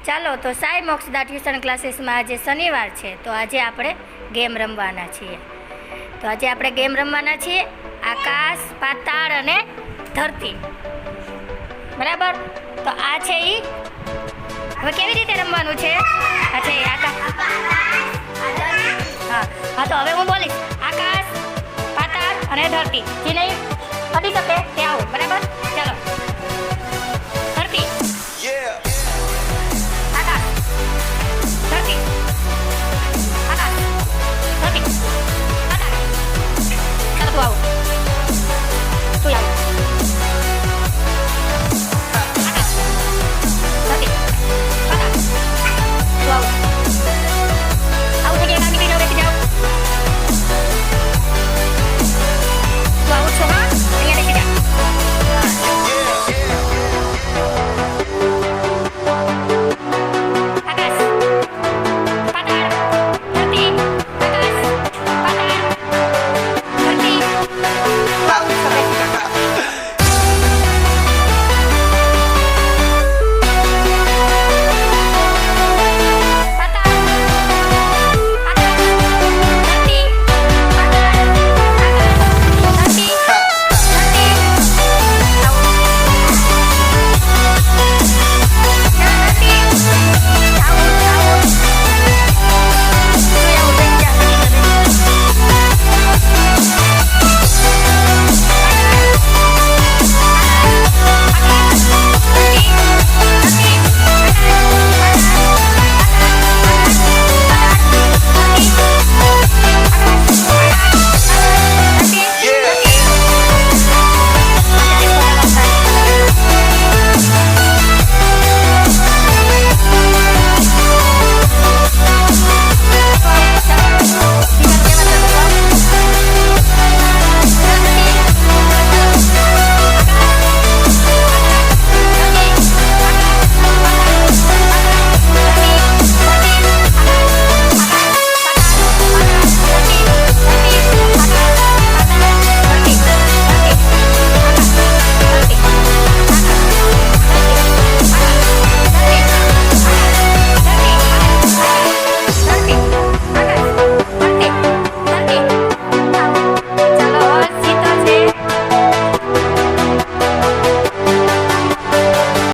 ચાલો તો સાઈ મોક્ષદા ટ્યુશન ક્લાસીસમાં આજે શનિવાર છે તો આજે આપણે ગેમ રમવાના છીએ. તો આજે આપણે ગેમ રમવાના છીએ આકાશ, પાતાળ અને ધરતી. બરાબર? તો આ છે એ હવે કેવી રીતે રમવાનું છે? આ છે આકાશ. હા તો હવે હું બોલીશ આકાશ, પાતાળ અને ધરતી. જે નહીં અડી શકે તે આવું. બરાબર?